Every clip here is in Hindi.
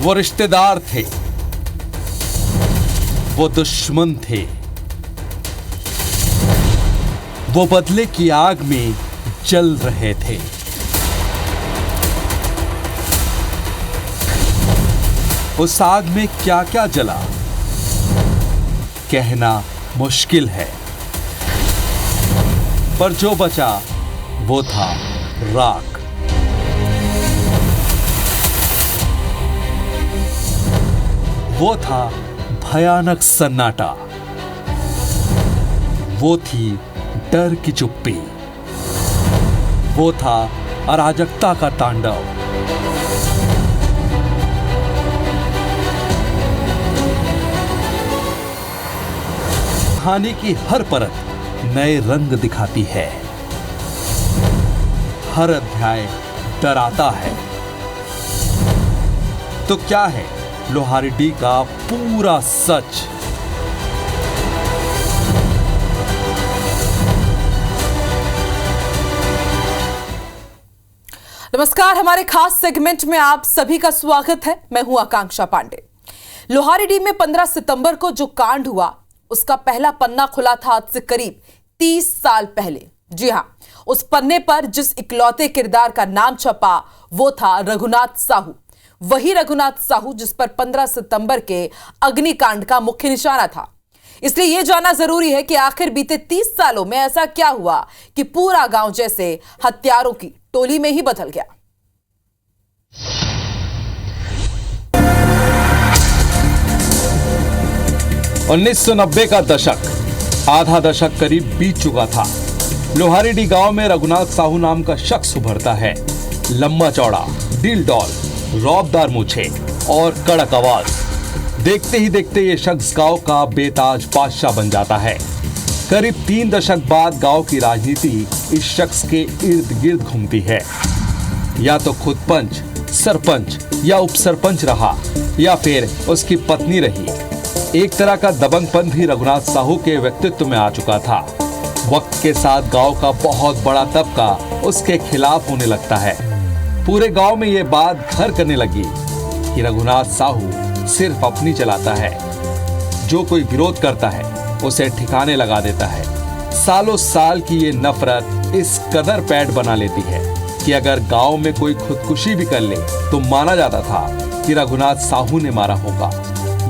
वो रिश्तेदार थे, वो दुश्मन थे, वो बदले की आग में जल रहे थे। उस आग में क्या क्या जला कहना मुश्किल है, पर जो बचा वो था राख। वो था भयानक सन्नाटा, वो थी डर की चुप्पी, वो था अराजकता का तांडव। कहानी की हर परत नए रंग दिखाती है, हर अध्याय डराता है। तो क्या है लोहारडीह का पूरा सच? नमस्कार, हमारे खास सेगमेंट में आप सभी का स्वागत है। मैं हूं आकांक्षा पांडे। लोहारडीह में 15 सितंबर को जो कांड हुआ उसका पहला पन्ना खुला था आज से करीब 30 साल पहले। जी हां, उस पन्ने पर जिस इकलौते किरदार का नाम छपा वो था रघुनाथ साहू। वही रघुनाथ साहू जिस पर 15 सितंबर के अग्निकांड का मुख्य निशाना था। इसलिए यह जानना जरूरी है कि आखिर बीते 30 सालों में ऐसा क्या हुआ कि पूरा गांव जैसे हत्यारों की टोली में ही बदल गया। उन्नीस 1990 का दशक, आधा दशक करीब बीत चुका था। लोहारडीह गांव में रघुनाथ साहू नाम का शख्स उभरता है। लंबा चौड़ा, डील डॉल, रौबदार मूछे और कड़क आवाज। देखते ही देखते ये शख्स गांव का बेताज बादशाह बन जाता है। करीब 3 दशक बाद गांव की राजनीति इस शख्स के इर्द गिर्द घूमती है। या तो खुद पंच, सरपंच या उप सरपंच रहा, या फिर उसकी पत्नी रही। एक तरह का दबंगपन भी रघुनाथ साहू के व्यक्तित्व में आ चुका था। वक्त के साथ गांव का बहुत बड़ा तबका उसके खिलाफ होने लगता है। पूरे गांव में ये बात घर करने लगी कि रघुनाथ साहू सिर्फ अपनी चलाता है। जो कोई विरोध करता है उसे ठिकाने लगा देता है। सालों साल की ये नफरत इस कदर पैठ बना लेती है कि अगर गांव में कोई खुदकुशी भी कर ले तो माना जाता था कि रघुनाथ साहू ने मारा होगा।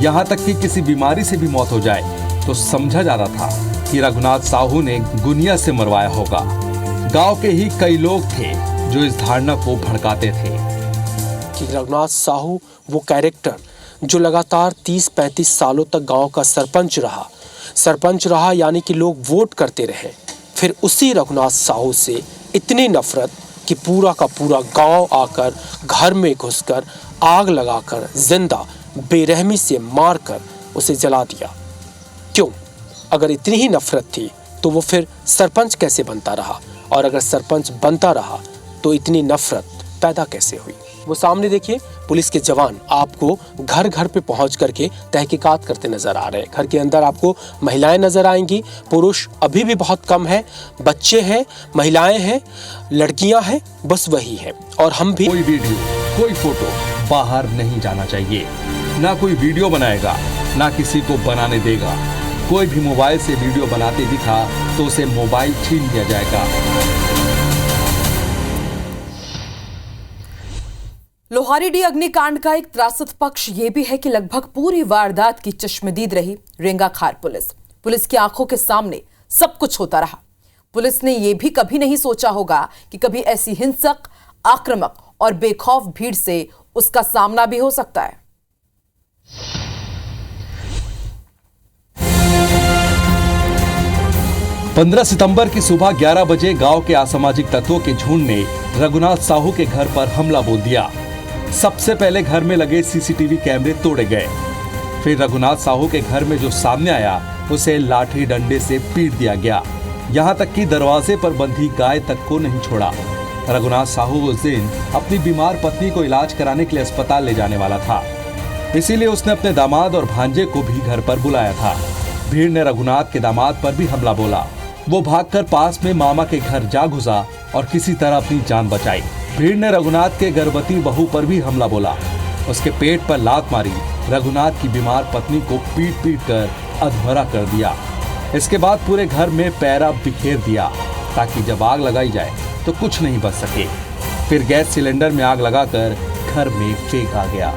यहाँ तक कि किसी बीमारी से भी मौत हो जाए तो समझा जाता था कि रघुनाथ साहू ने गुनिया से मरवाया होगा। गांव के ही कई लोग थे जो इस धारणा को भड़काते थे कि रघुनाथ साहू वो कैरेक्टर जो लगातार 30-35 सालों तक गांव का सरपंच रहा यानी कि लोग वोट करते रहे। फिर उसी रघुनाथ साहू से इतनी नफरत कि पूरा का पूरा गांव आकर घर में घुसकर आग लगाकर जिंदा बेरहमी से मारकर उसे जला दिया। क्यों? अगर इतनी ही नफरत थी तो वो फिर सरपंच कैसे बनता रहा, और अगर सरपंच बनता रहा तो इतनी नफरत पैदा कैसे हुई? वो सामने देखिए, पुलिस के जवान आपको घर घर पे पहुंच करके तहकीकात करते नजर आ रहे हैं। घर के अंदर आपको महिलाएं नजर आएंगी, पुरुष अभी भी बहुत कम है, बच्चे हैं, महिलाएं हैं, लड़कियां हैं, बस वही है। और हम भी कोई वीडियो, कोई फोटो बाहर नहीं जाना चाहिए। ना कोई वीडियो बनाएगा, ना किसी को बनाने देगा। कोई भी मोबाइल से वीडियो बनाते दिखा तो उसे मोबाइल छीन लिया जाएगा। लोहारडीह अग्निकांड का एक त्रासद पक्ष यह भी है कि लगभग पूरी वारदात की चश्मदीद रही रेंगाखार पुलिस की आंखों के सामने सब कुछ होता रहा। पुलिस ने यह भी कभी नहीं सोचा होगा कि कभी ऐसी हिंसक, आक्रामक और बेखौफ भीड़ से उसका सामना भी हो सकता है। पंद्रह सितंबर की सुबह 11 बजे गांव के असामाजिक तत्वों के झुंड ने रघुनाथ साहू के घर पर हमला बोल दिया। सबसे पहले घर में लगे सीसीटीवी कैमरे तोड़े गए। फिर रघुनाथ साहू के घर में जो सामने आया उसे लाठी डंडे से पीट दिया गया। यहाँ तक कि दरवाजे पर बंधी गाय तक को नहीं छोड़ा। रघुनाथ साहू उस दिन अपनी बीमार पत्नी को इलाज कराने के लिए अस्पताल ले जाने वाला था, इसीलिए उसने अपने दामाद और भांजे को भी घर पर बुलाया था। भीड़ ने रघुनाथ के दामाद पर भी हमला बोला। वो भागकर पास में मामा के घर जा घुसा और किसी तरह अपनी जान बचाई। भीड़ ने रघुनाथ के गर्भवती बहू पर भी हमला बोला। उसके पेट पर लात मारी, रघुनाथ की बीमार पत्नी को पीट पीट कर अधमरा कर दिया। इसके बाद पूरे घर में पैरा बिखेर दिया ताकि जब आग लगाई जाए तो कुछ नहीं बच सके। फिर गैस सिलेंडर में आग लगाकर घर में फेंका गया।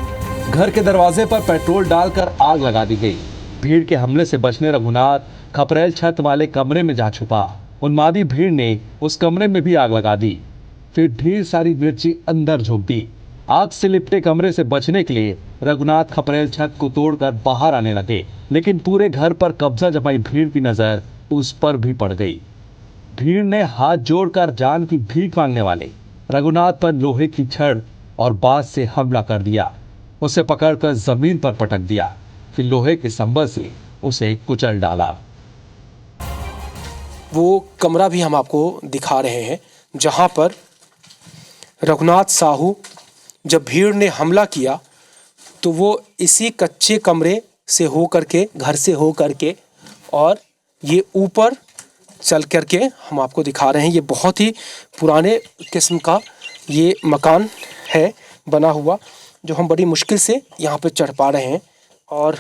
घर के दरवाजे पर पेट्रोल डालकर आग लगा दी गई। भीड़ के हमले से बचने रघुनाथ खपरेल छत वाले कमरे में जा छुपा। उन्मादी भीड़ ने उस कमरे में भी आग लगा दी। फिर ढेर सारी मिर्ची अंदर झोंक दी। आग से लिपटे कमरे से बचने के लिए रघुनाथ खपरेल छत को तोड़कर बाहर आने लगे, लेकिन पूरे घर पर कब्जा जमाई भीड़ की नजर उस पर भी पड़ गई। भीड़ ने हाथ जोड़कर जान की भीख मांगने वाले रघुनाथ पर लोहे की छड़ और बांस से हमला कर दिया। उसे पकड़कर जमीन पर पटक दिया, फिर लोहे के संबल से उसे कुचल डाला। वो कमरा भी हम आपको दिखा रहे हैं जहां पर रघुनाथ साहू जब भीड़ ने हमला किया तो वो इसी कच्चे कमरे से हो करके, घर से हो करके, और ये ऊपर चल करके हम आपको दिखा रहे हैं। ये बहुत ही पुराने किस्म का ये मकान है बना हुआ, जो हम बड़ी मुश्किल से यहाँ पे चढ़ पा रहे हैं। और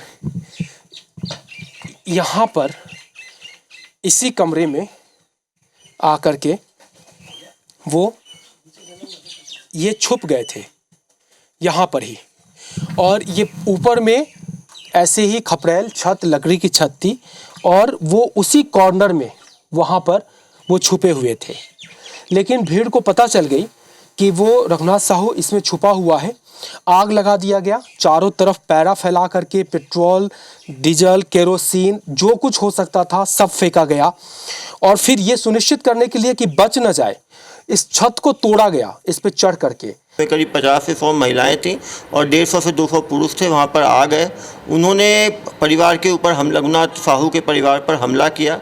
यहाँ पर इसी कमरे में आकर के वो ये छुप गए थे यहाँ पर ही। और ये ऊपर में ऐसे ही खपरेल छत, लकड़ी की छत थी, और वो उसी कॉर्नर में वहाँ पर वो छुपे हुए थे। लेकिन भीड़ को पता चल गई कि वो रघुनाथ साहू इसमें छुपा हुआ है। आग लगा दिया गया, चारों तरफ पैरा फैला करके पेट्रोल, डीजल, केरोसिन, जो कुछ हो सकता था सब फेंका गया। और फिर ये सुनिश्चित करने के लिए कि बच न जाए, इस छत को तोड़ा गया, इस पे चढ़ करके। करीब 50 से 100 महिलाएं थीं और 150 से 200 पुरुष थे। वहां पर आ गए, उन्होंने परिवार के ऊपर रघुनाथ साहू के परिवार पर हमला किया।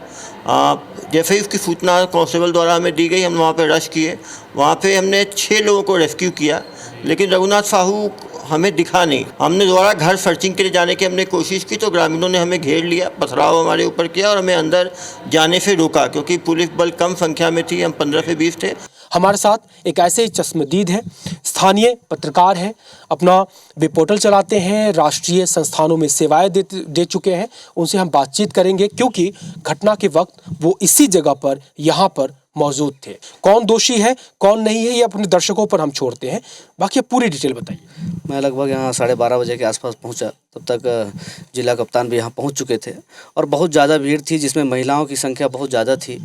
जैसे ही उसकी सूचना कांस्टेबल द्वारा हमें दी गई, हम वहाँ पर रश किए। वहाँ पे हमने 6 लोगों को रेस्क्यू किया, लेकिन रघुनाथ साहू हमें दिखा नहीं। हमने दोबारा घर सर्चिंग के लिए जाने की हमने कोशिश की तो ग्रामीणों ने हमें घेर लिया, पथराव हमारे ऊपर किया और हमें अंदर जाने से रोका, क्योंकि पुलिस बल कम संख्या में थी, हम 15 से 20 थे। हमारे साथ एक ऐसे ही चश्मदीद हैं, स्थानीय पत्रकार हैं, अपना वेब पोर्टल चलाते हैं, राष्ट्रीय संस्थानों में सेवाएं दे चुके हैं। उनसे हम बातचीत करेंगे क्योंकि घटना के वक्त वो इसी जगह पर, यहाँ पर मौजूद थे। कौन दोषी है, कौन नहीं है, ये अपने दर्शकों पर हम छोड़ते हैं। बाकी पूरी डिटेल बताइए। मैं लगभग यहाँ 12:30 बजे के आसपास पहुँचा, तब तक जिला कप्तान भी यहाँ पहुँच चुके थे और बहुत ज़्यादा भीड़ थी, जिसमें महिलाओं की संख्या बहुत ज़्यादा थी।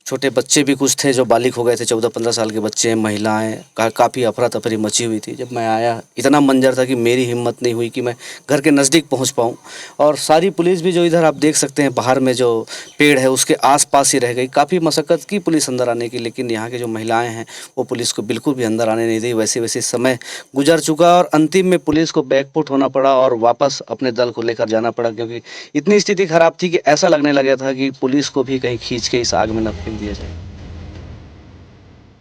छोटे बच्चे भी कुछ थे जो बालिग हो गए थे, 14-15 साल के बच्चे, महिलाएं, काफ़ी अफरा तफरी मची हुई थी। जब मैं आया, इतना मंजर था कि मेरी हिम्मत नहीं हुई कि मैं घर के नज़दीक पहुंच पाऊं। और सारी पुलिस भी जो इधर आप देख सकते हैं, बाहर में जो पेड़ है उसके आसपास ही रह गई। काफ़ी मशक्क़त की पुलिस अंदर आने की, लेकिन यहाँ के जो महिलाएँ हैं वो पुलिस को बिल्कुल भी अंदर आने नहीं दी। वैसे वैसे समय गुजर चुका और अंतिम में पुलिस को बैकफुट होना पड़ा और वापस अपने दल को लेकर जाना पड़ा, क्योंकि इतनी स्थिति ख़राब थी कि ऐसा लगने लगा था कि पुलिस को भी कहीं खींच के इस आग में न दिया जाए।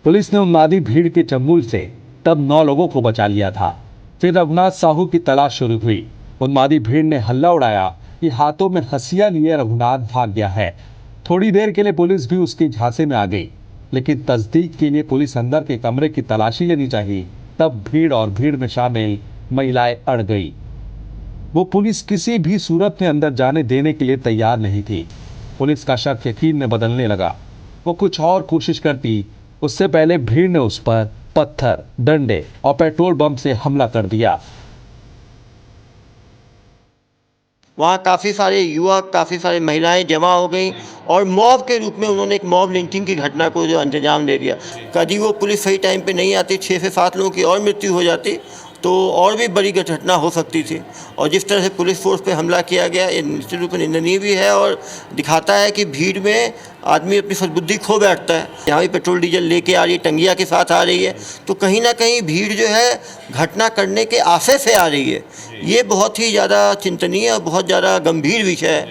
पुलिस ने उन्मादी भीड़ के चंगुल से तब 9 लोगों को बचा लिया था। फिर रघुनाथ साहू की तलाश शुरू हुई। उन्मादी भीड़ ने हल्ला उड़ाया कि हाथों में हंसिया लिए रघुनाथ भाग गया है। थोड़ी देर के लिए पुलिस भी उसके झांसे में आ गई, लेकिन तस्दीक के लिए पुलिस अंदर के कमरे की तलाशी लेनी चाहिए। तब भीड़ और भीड़ में शामिल महिलाएं अड़ गई। वो पुलिस किसी भी सूरत में अंदर जाने देने के लिए तैयार नहीं थी। पुलिस का शक यकीन में बदलने लगा। वो कुछ और कोशिश करती, उससे पहले भीड़ ने उस पर पत्थर, डंडे और पेट्रोल बम से हमला कर दिया। वहाँ काफ़ी सारे युवक, काफ़ी सारी महिलाएं जमा हो गई और मॉब के रूप में उन्होंने एक मॉब लिंचिंग की घटना को जो अंजाम दे दिया। कभी वो पुलिस सही टाइम पे नहीं आती, 6 से 7 लोगों की और मृत्यु हो जाती तो और भी बड़ी घटना हो सकती थी। और जिस तरह से पुलिस फोर्स पे हमला किया गया, ये निश्चित रूप से निंदनीय भी है और दिखाता है कि भीड़ में आदमी अपनी सद्बुद्धि खो बैठता है। यहाँ भी पेट्रोल डीजल लेके आ रही है, टंगिया के साथ आ रही है, तो कहीं ना कहीं भीड़ जो है घटना करने के आशय से आ रही है। ये बहुत ही ज़्यादा चिंतनीय और बहुत ज़्यादा गंभीर विषय है।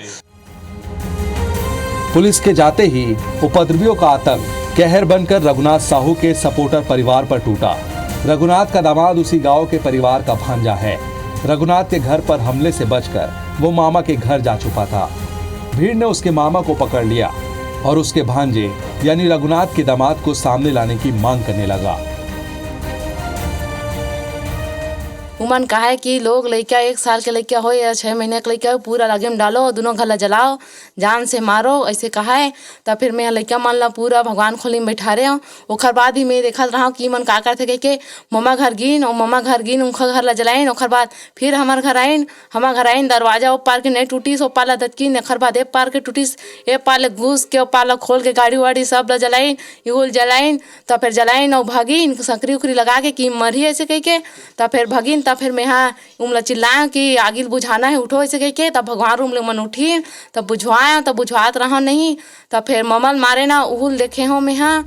पुलिस के जाते ही उपद्रवियों का आतंक कहर बनकर रघुनाथ साहू के सपोर्टर परिवार पर टूटा। रघुनाथ का दामाद उसी गांव के परिवार का भांजा है। रघुनाथ के घर पर हमले से बचकर वो मामा के घर जा छुपा था। भीड़ ने उसके मामा को पकड़ लिया और उसके भांजे यानी रघुनाथ के दामाद को सामने लाने की मांग करने लगा। उमन कहा कि लोग लड़का 1 साल के लड़का हो या 6 महीने के लड़का हो पूरा लगे में डालो, दोनों घर जलाओ, जान से मारो, ऐसे कहा है। तब फिर मैं लड़का मान ला पूरा भगवान खोली में बैठा रहे हूँ। ओखर बाद ही मैं देखा रहा हूँ कि मन का करते कह के मम्मा घर गिन और मम्मा घर गिन उनका घर ला जलाइन। ओखर बाद फिर हमार घर आइन दरवाजा ओ पार के नहीं टूटी सो पाला दतकिन। ओखर बाद ए पार के टूटी ए पाले घुस के ओ पाला खोल के गाड़ी वाड़ी सब ला जलाइन, इहुल जलाइन। तब फिर जलाइन और भागिन सकरी उकरी लगा के कि मरी ऐसे कह के। तब फिर भगिन तब फिर मैं हाँ उमला चिल्लाया कि आगिल बुझाना है उठो ऐसे कह के। तब भगवान रूम ले मन उठी तब बुझवाया, तब बुझवात रहा नहीं। तब फिर ममल मारे ना उहुल देखे हो मैं हाँ।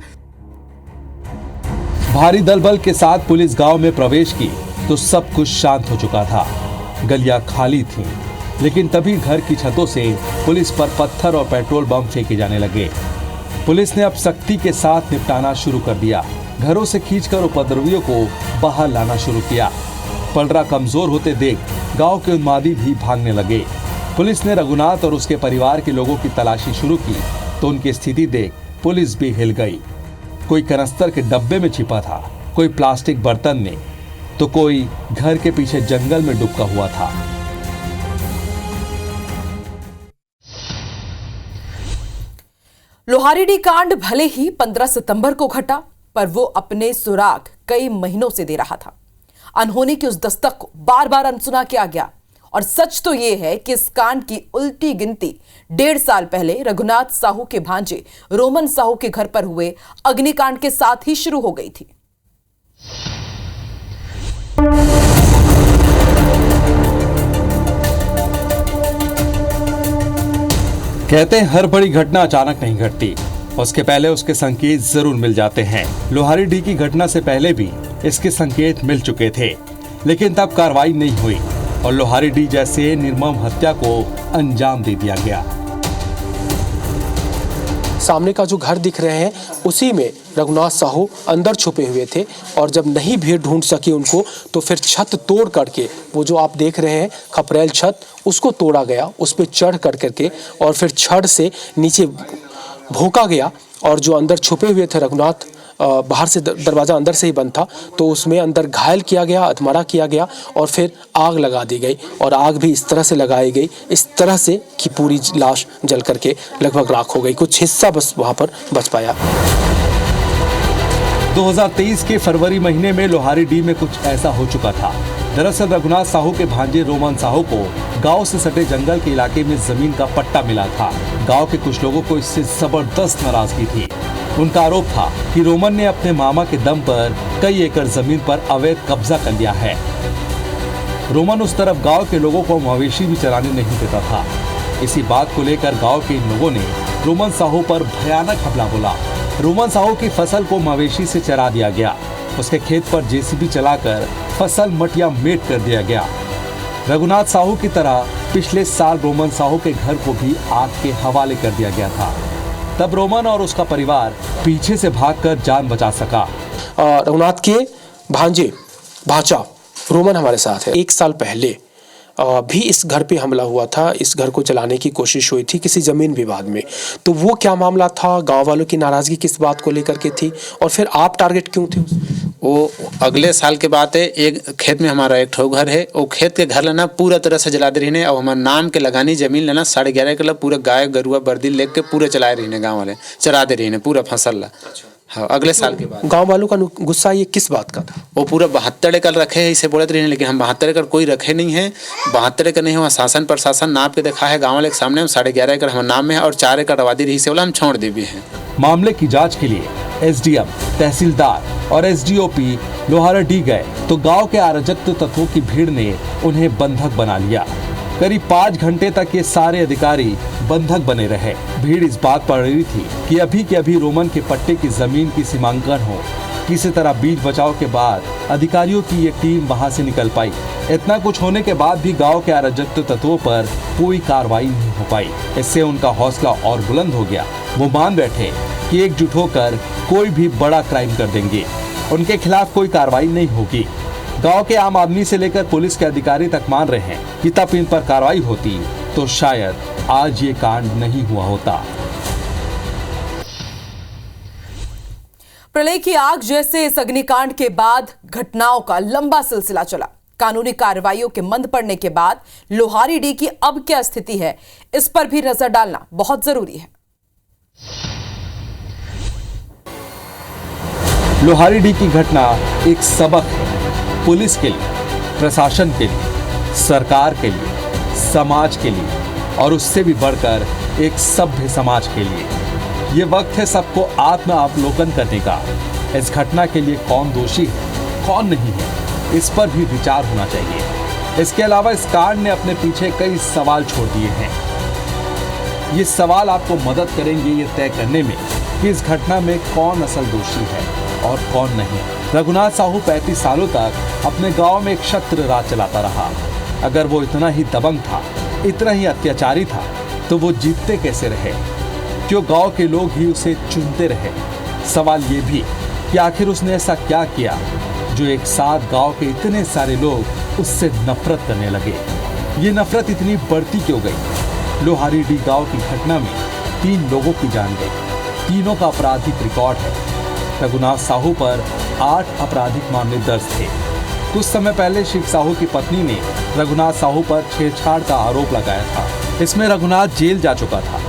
भारी दलबल के साथ पुलिस गांव में प्रवेश की तो सब कुछ शांत हो चुका था। गलियां खाली थीं, लेकिन तभी घर की छतों से पुलिस पर पत्थर और पेट्रोल बम फेंके जाने लगे। पुलिस ने अब सख्ती के साथ निपटाना शुरू कर दिया। घरों से खींचकर उपद्रवियों को बाहर लाना शुरू किया। पलड़ा कमजोर होते देख गांव के उन्मादी भी भागने लगे। पुलिस ने रघुनाथ और उसके परिवार के लोगों की तलाशी शुरू की तो उनकी स्थिति देख पुलिस भी हिल गई। कोई कनस्तर के डब्बे में छिपा था, कोई प्लास्टिक बर्तन में, तो कोई घर के पीछे जंगल में डूबा हुआ था। लोहारीडी कांड भले ही 15 सितंबर को घटा, पर वो अपने सुराग कई महीनों से दे रहा था। अनहोनी की उस दस्तक को बार बार अनसुना किया गया। और सच तो यह है कि इस कांड की उल्टी गिनती 1.5 साल पहले रघुनाथ साहू के भांजे रोमन साहू के घर पर हुए अग्निकांड के साथ ही शुरू हो गई थी। कहते हैं हर बड़ी घटना अचानक नहीं घटती, उसके पहले उसके संकेत जरूर मिल जाते हैं। लोहारीडी की घटना से पहले भी इसके संकेत मिल चुके थे, लेकिन तब कार्रवाई नहीं हुई और लोहारीडी जैसे निर्मम हत्या को अंजाम दे दिया गया। सामने का जो घर दिख रहे हैं उसी में रघुनाथ साहू अंदर छुपे हुए थे और जब नहीं भीड़ ढूंढ सकी उनको तो फिर छत तोड़ करके वो जो आप देख रहे हैं खपरेल छत उसको तोड़ा गया, उस पर चढ़ करके और फिर छड़ से नीचे भोंका गया और जो अंदर छुपे हुए थे रघुनाथ बाहर से दरवाज़ा अंदर से ही बंद था तो उसमें अंदर घायल किया गया, अधमरा किया गया और फिर आग लगा दी गई। और आग भी इस तरह से लगाई गई, इस तरह से कि पूरी लाश जल करके लगभग राख हो गई, कुछ हिस्सा बस वहाँ पर बच पाया। 2023 के फरवरी महीने में लोहारीडी में कुछ ऐसा हो चुका था। दरअसल रघुनाथ साहू के भांजे रोमन साहू को गांव से सटे जंगल के इलाके में जमीन का पट्टा मिला था। गांव के कुछ लोगों को इससे जबरदस्त नाराजगी थी। उनका आरोप था कि रोमन ने अपने मामा के दम पर कई एकड़ जमीन पर अवैध कब्जा कर लिया है। रोमन उस तरफ गांव के लोगों को मवेशी भी चराने नहीं देता था। इसी बात को लेकर गांव के इन लोगों ने रोमन साहू पर भयानक हमला बोला। रोमन साहू की फसल को मवेशी से चरा दिया गया। उसके खेत पर जेसीबी चलाकर फसल मटिया मेट कर दिया गया। रघुनाथ साहू की तरह पिछले साल रोमन साहू के घर को भी आग के हवाले कर दिया गया था। तब रोमन और उसका परिवार पीछे से भागकर जान बचा सका। रघुनाथ के भांजा रोमन हमारे साथ है। 1 साल पहले भी इस घर पे हमला हुआ था, इस घर को जलाने की कोशिश हुई थी किसी जमीन विवाद में। तो वो क्या मामला था, गांव वालों की नाराजगी किस बात को लेकर के थी और फिर आप टारगेट क्यों थे? वो अगले साल के बात है। एक खेत में हमारा एक ठो घर है, वो खेत के घर लेना पूरा तरह से जला दे रही ने और हमारे नाम के लगानी जमीन लेना 11.5 किलो पूरा गाय गरुआ बर्दी लेके पूरे चलाए रही ने, गाँव वाले चरा दे रही ने पूरा फसल ला। हाँ, अगले साल के बाद गांव वालों का गुस्सा ये किस बात का था? वो पूरा 72 एकड़ रखे है इसे बोलते रहे, लेकिन हम 72 एकड़ कोई रखे नहीं है। 72 एकड़ नहीं हुआ, शासन प्रशासन नाप के देखा है गाँव वाले के सामने 11.5 एकड़ हमारे नाम में है और 4 एकड़ आबादी रही से बोला हम छोड़ दे भी हैं। मामले की जांच के लिए एसडीएम, तहसीलदार और एसडीओपी लोहारीडी गए तो गांव के अराजक तत्वों की भीड़ ने उन्हें बंधक बना लिया। करीब 5 घंटे तक ये सारे अधिकारी बंधक बने रहे। भीड़ इस बात पर अड़ी थी कि अभी के अभी रोमन के पट्टे की जमीन की सीमांकन हो। किसी तरह बीच बचाव के बाद अधिकारियों की ये टीम वहां से निकल पाई। इतना कुछ होने के बाद भी गांव के अराजक तत्वों पर कोई कार्रवाई नहीं हो पाई। इससे उनका हौसला और बुलंद हो गया। वो मान बैठे कि एकजुट होकर कोई भी बड़ा क्राइम कर देंगे, उनके खिलाफ कोई कार्रवाई नहीं होगी। गांव के आम आदमी से लेकर पुलिस के अधिकारी तक मान रहे हैं कि तब इन पर कार्रवाई होती तो शायद आज ये कांड नहीं हुआ होता। प्रलय की आग जैसे इस अग्निकांड के बाद घटनाओं का लंबा सिलसिला चला। कानूनी कार्रवाइयों के मंद पड़ने के बाद लोहारीडीह की अब क्या स्थिति है, इस पर भी नजर डालना बहुत जरूरी है। लोहारीडीह की घटना एक सबक है, पुलिस के लिए, प्रशासन के लिए, सरकार के लिए, समाज के लिए और उससे भी बढ़कर एक सभ्य समाज के लिए। ये वक्त है सबको आत्म अवलोकन करने का। इस घटना के लिए कौन दोषी है, कौन नहीं है, इस पर भी विचार होना चाहिए। इसके अलावा इस कांड ने अपने पीछे कई सवाल छोड़ दिए हैं। ये सवाल आपको मदद करेंगे ये तय करने में कि इस घटना में कौन असल दोषी है और कौन नहीं। रघुनाथ साहू 35 सालों तक अपने गांव में एक क्षत्र राज चलाता रहा। अगर वो इतना ही दबंग था, इतना ही अत्याचारी था, तो वो जीतते कैसे रहे? क्यों गांव के लोग ही उसे चुनते रहे? सवाल ये भी कि आखिर उसने ऐसा क्या किया जो एक साथ गांव के इतने सारे लोग उससे नफरत करने लगे? ये नफरत इतनी बढ़ती क्यों गई? लोहारीडीह गांव की घटना में 3 लोगों की जान गई। तीनों का आपराधिक रिकॉर्ड है। रघुनाथ साहू पर 8 आपराधिक मामले दर्ज थे। कुछ समय पहले शिव साहू की पत्नी ने रघुनाथ साहू पर छेड़छाड़ का आरोप लगाया था। इसमें रघुनाथ जेल जा चुका था।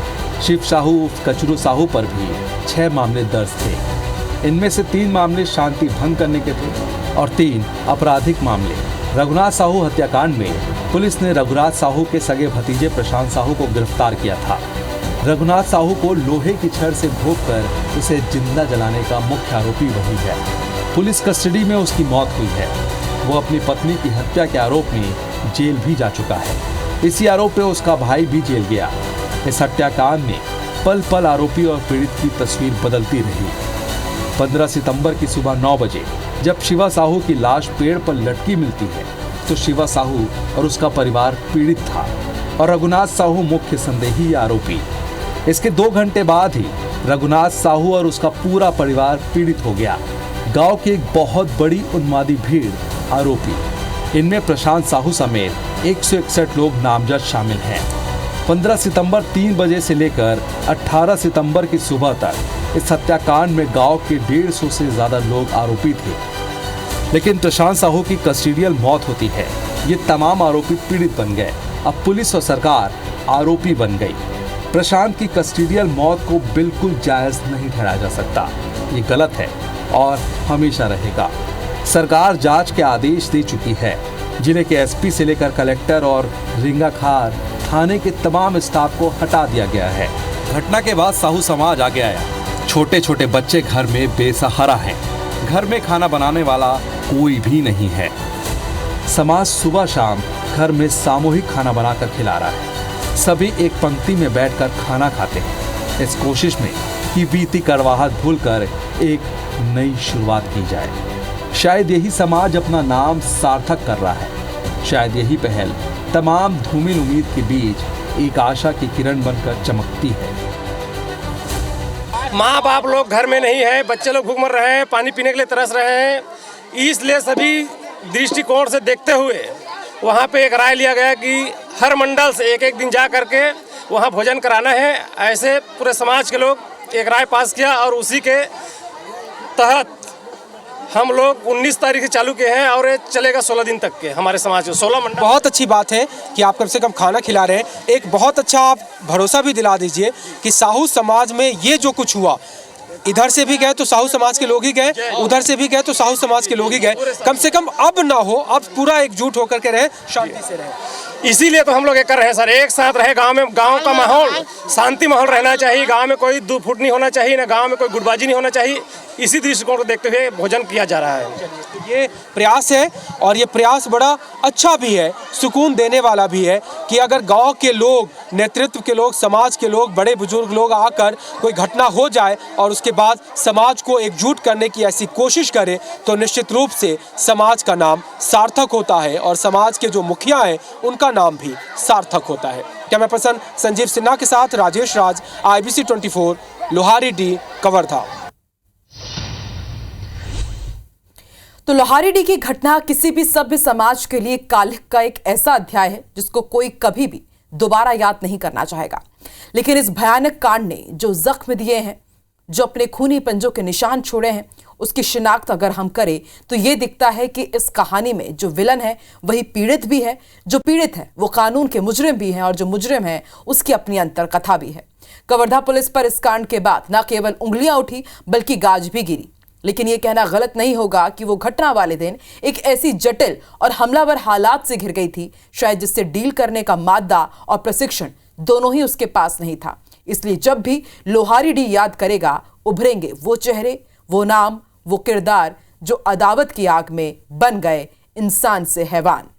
शिव साहू कचरू साहू पर भी 6 मामले दर्ज थे। इनमें से 3 मामले शांति भंग करने के थे और 3 आपराधिक मामले। रघुनाथ साहू हत्याकांड में पुलिस ने रघुनाथ साहू के सगे भतीजे प्रशांत साहू को गिरफ्तार किया था। रघुनाथ साहू को लोहे की छड़ से घोंपकर उसे जिंदा जलाने का मुख्य आरोपी वही है। पुलिस कस्टडी में उसकी मौत हुई है। वो अपनी पत्नी की हत्या के आरोप में जेल भी जा चुका है। इसी आरोप में उसका भाई भी जेल गया। इस हत्याकांड में पल पल आरोपी और पीड़ित की तस्वीर बदलती रही। 15 सितंबर की सुबह 9 बजे जब शिवा साहू की लाश पेड़ पर लटकी मिलती है तो शिवा साहू और उसका परिवार पीड़ित था और रघुनाथ साहू मुख्य संदेही आरोपी। इसके 2 घंटे बाद ही रघुनाथ साहू और उसका पूरा परिवार पीड़ित हो गया। गांव की एक बहुत बड़ी उन्मादी भीड़ आरोपी, इनमें प्रशांत साहू समेत 161 लोग नामजद शामिल हैं। 15 सितंबर 3 बजे से लेकर 18 सितंबर की सुबह तक इस हत्याकांड में गांव के 150 से ज्यादा लोग आरोपी थे। लेकिन प्रशांत साहू की कस्टोडियल मौत होती है। ये तमाम आरोपी पीड़ित बन गए। अब पुलिस और सरकार आरोपी बन गई। प्रशांत की कस्टोडियल मौत को बिल्कुल जायज नहीं ठहराया जा सकता। ये गलत है और हमेशा रहेगा। सरकार जांच के आदेश दे चुकी है। जिले के एसपी से लेकर कलेक्टर और रिंगाखार थाने के तमाम स्टाफ को हटा दिया गया है। घटना के बाद साहू समाज आगे आया। छोटे छोटे बच्चे घर में बेसहारा हैं। घर में खाना बनाने वाला कोई भी नहीं है। समाज सुबह शाम घर में सामूहिक खाना बनाकर खिला रहा है। सभी एक पंक्ति में बैठकर खाना खाते हैं, इस कोशिश में कि बीती कड़वाहट भूलकर एक नई शुरुआत की जाए। शायद यही समाज अपना नाम सार्थक कर रहा है। शायद यही पहल तमाम धूमिल उम्मीद के बीच एक आशा की किरण बनकर चमकती है। माँ बाप लोग घर में नहीं है, बच्चे लोग भूख मर रहे हैं, पानी पीने के लिए तरस रहे हैं। इसलिए सभी दृष्टिकोण से देखते हुए वहाँ पे एक राय लिया गया कि हर मंडल से एक दिन जा करके वहाँ भोजन कराना है। ऐसे पूरे समाज के लोग एक राय पास किया और उसी के तहत हम लोग 19 तारीख से चालू किए हैं और ये चलेगा 16 दिन तक के। हमारे समाज में 16 मंडल। बहुत अच्छी बात है कि आप कम से कम खाना खिला रहे हैं। एक बहुत अच्छा आप भरोसा भी दिला दीजिए कि साहू समाज में ये जो कुछ हुआ, इधर से भी गए तो साहू समाज के लोग ही गए, उधर से भी गए तो साहू समाज के लोग ही गए। कम से कम अब ना हो, अब पूरा एकजुट होकर के रहे, शांति से रहे। इसीलिए तो हम लोग ये कर रहे हैं सर, एक साथ रहे। गांव में गांव का माहौल शांति माहौल रहना चाहिए। गांव में कोई दो फुट नहीं होना चाहिए, ना गांव में कोई गुटबाजी नहीं होना चाहिए। इसी दृष्टिकोण को देखते हुए भोजन किया जा रहा है। ये प्रयास है और ये प्रयास बड़ा अच्छा भी है, सुकून देने वाला भी है कि अगर गांव के लोग, नेतृत्व के लोग, समाज के लोग, बड़े बुजुर्ग लोग आकर कोई घटना हो जाए और उसके बाद समाज को एकजुट करने की ऐसी कोशिश करें तो निश्चित रूप से समाज का नाम सार्थक होता है और समाज के जो मुखिया हैं उनका नाम भी सार्थक होता है। कैमरा पर्सन संजीव सिन्हा के साथ राजेश राज, IBC 24, लोहारीडीह, कवर्धा। तो लोहारीडीह की घटना किसी भी सभ्य समाज के लिए कालिख का एक ऐसा अध्याय है जिसको कोई कभी भी दोबारा याद नहीं करना चाहेगा। लेकिन इस भयानक कांड ने जो जख्म दिए हैं, जो अपने खूनी पंजों के निशान छोड़े हैं, उसकी शिनाख्त अगर हम करें तो ये दिखता है कि इस कहानी में जो विलन है वही पीड़ित भी है, जो पीड़ित है वो कानून के मुजरिम भी हैं और जो मुजरिम है उसकी अपनी अंतर कथा भी है। कवर्धा पुलिस पर इस कांड के बाद न केवल उंगलियां उठी बल्कि गाज भी गिरी। लेकिन यह कहना गलत नहीं होगा कि वो घटना वाले दिन एक ऐसी जटिल और हमलावर हालात से घिर गई थी शायद जिससे डील करने का मादा और प्रशिक्षण दोनों ही उसके पास नहीं था। इसलिए जब भी लोहारीडी याद करेगा उभरेंगे वो चेहरे, वो नाम, वो किरदार जो अदावत की आग में बन गए इंसान से हैवान।